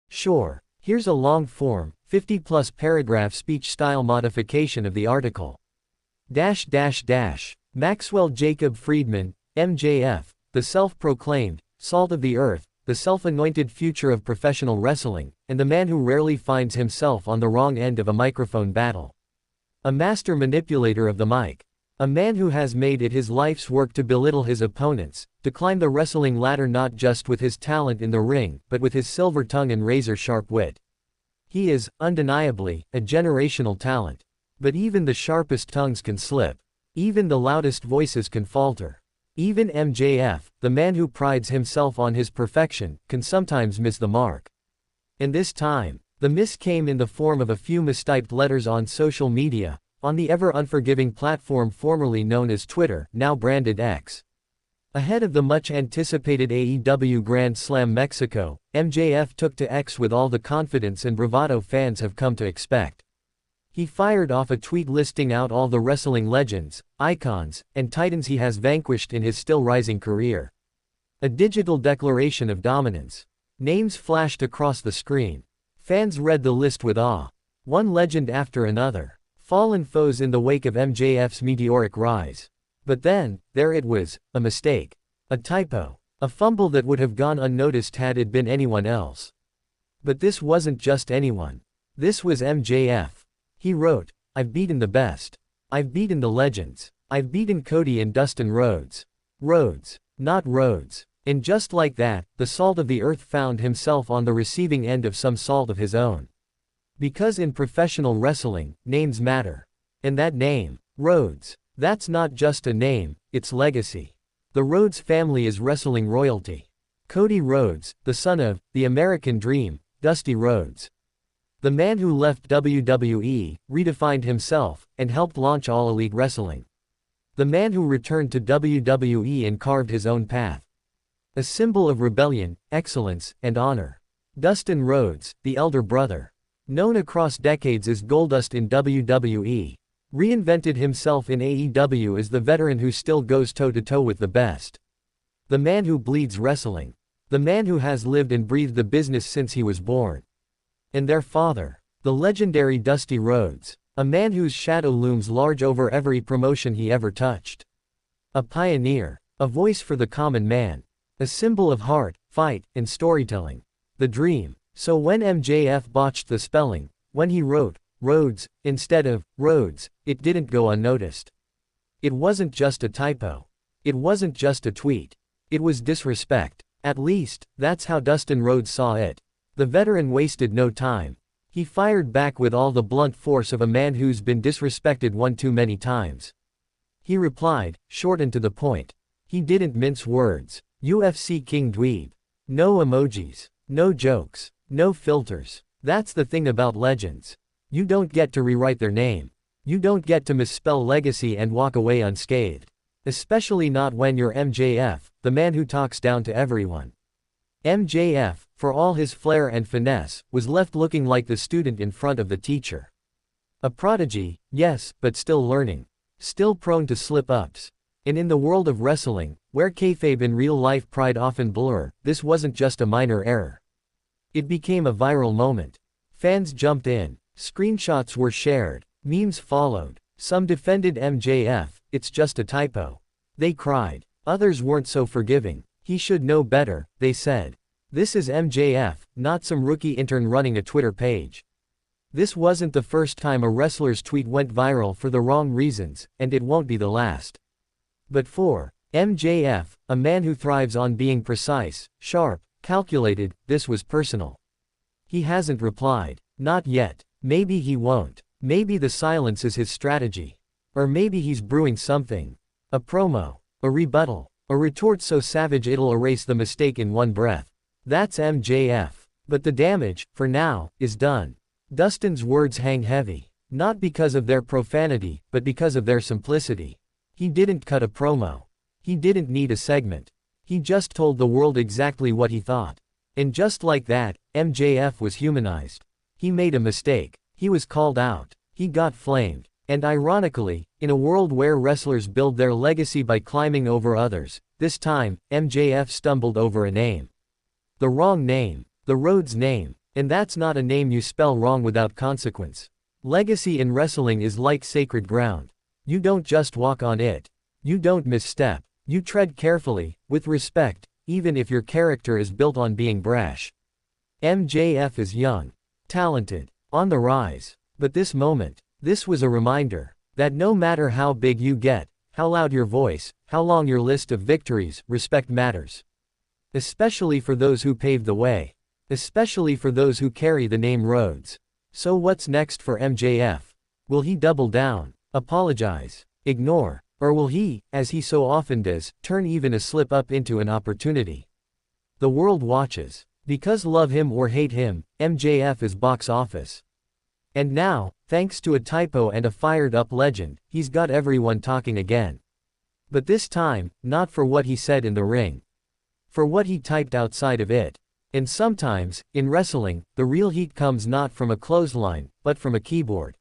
Sure, here's a long-form, 50-plus paragraph speech-style modification of the article. Maxwell Jacob Friedman, MJF, the self-proclaimed salt of the earth, the self-anointed future of professional wrestling, and the man who rarely finds himself on the wrong end of a microphone battle. A master manipulator of the mic. A man who has made it his life's work to belittle his opponents, to climb the wrestling ladder not just with his talent in the ring, but with his silver tongue and razor-sharp wit. He is, undeniably, a generational talent. But even the sharpest tongues can slip. Even the loudest voices can falter. Even MJF, the man who prides himself on his perfection, can sometimes miss the mark. And this time, the miss came in the form of a few mistyped letters on social media, on the ever-unforgiving platform formerly known as Twitter, now branded X. Ahead of the much-anticipated AEW Grand Slam Mexico, MJF took to X with all the confidence and bravado fans have come to expect. He fired off a tweet listing out all the wrestling legends, icons, and titans he has vanquished in his still-rising career. A digital declaration of dominance. Names flashed across the screen. Fans read the list with awe. One legend after another. Fallen foes in the wake of MJF's meteoric rise. But then, there it was, a mistake. A typo. A fumble that would have gone unnoticed had it been anyone else. But this wasn't just anyone. This was MJF. He wrote, "I've beaten the best. I've beaten the legends. I've beaten Cody and Dustin Rhodes. Rhodes, not Rhodes." And just like that, the salt of the earth found himself on the receiving end of some salt of his own. Because in professional wrestling, names matter. And that name, Rhodes, that's not just a name, it's legacy. The Rhodes family is wrestling royalty. Cody Rhodes, the son of the American Dream, Dusty Rhodes. The man who left WWE, redefined himself, and helped launch All Elite Wrestling. The man who returned to WWE and carved his own path. A symbol of rebellion, excellence, and honor. Dustin Rhodes, the elder brother. Known across decades as Goldust in WWE. Reinvented himself in AEW as the veteran who still goes toe-to-toe with the best. The man who bleeds wrestling. The man who has lived and breathed the business since he was born. And their father. The legendary Dusty Rhodes. A man whose shadow looms large over every promotion he ever touched. A pioneer. A voice for the common man. A symbol of heart, fight, and storytelling. The dream. So when MJF botched the spelling, when he wrote Rhodes instead of Rhodes, it didn't go unnoticed. It wasn't just a typo. It wasn't just a tweet. It was disrespect. At least, that's how Dustin Rhodes saw it. The veteran wasted no time. He fired back with all the blunt force of a man who's been disrespected one too many times. He replied, short and to the point. He didn't mince words. UFC King Dweeb. No emojis. No jokes. No filters. That's the thing about legends. You don't get to rewrite their name. You don't get to misspell legacy and walk away unscathed. Especially not when you're MJF, the man who talks down to everyone. MJF, for all his flair and finesse, was left looking like the student in front of the teacher. A prodigy, yes, but still learning. Still prone to slip-ups. And in the world of wrestling, where kayfabe and real-life pride often blur, this wasn't just a minor error. It became a viral moment. Fans jumped in. Screenshots were shared. Memes followed. Some defended MJF, it's just a typo. They cried. Others weren't so forgiving. He should know better, they said. This is MJF, not some rookie intern running a Twitter page. This wasn't the first time a wrestler's tweet went viral for the wrong reasons, and it won't be the last. But for MJF, a man who thrives on being precise, sharp, calculated, this was personal. He hasn't replied. Not yet. Maybe he won't. Maybe the silence is his strategy. Or maybe he's brewing something. A promo. A rebuttal. A retort so savage it'll erase the mistake in one breath. That's MJF. But the damage, for now, is done. Dustin's words hang heavy. Not because of their profanity, but because of their simplicity. He didn't cut a promo. He didn't need a segment. He just told the world exactly what he thought. And just like that, MJF was humanized. He made a mistake. He was called out. He got flamed. And ironically, in a world where wrestlers build their legacy by climbing over others, this time, MJF stumbled over a name. The wrong name. The Rhodes name. And that's not a name you spell wrong without consequence. Legacy in wrestling is like sacred ground. You don't just walk on it. You don't misstep. You tread carefully, with respect, even if your character is built on being brash. MJF is young, talented, on the rise. But this moment, this was a reminder that no matter how big you get, how loud your voice, how long your list of victories, respect matters. Especially for those who paved the way. Especially for those who carry the name Rhodes. So what's next for MJF? Will he double down, apologize, ignore, or will he, as he so often does, turn even a slip-up into an opportunity? The world watches. Because love him or hate him, MJF is box office. And now, thanks to a typo and a fired-up legend, he's got everyone talking again. But this time, not for what he said in the ring. For what he typed outside of it. And sometimes, in wrestling, the real heat comes not from a clothesline, but from a keyboard.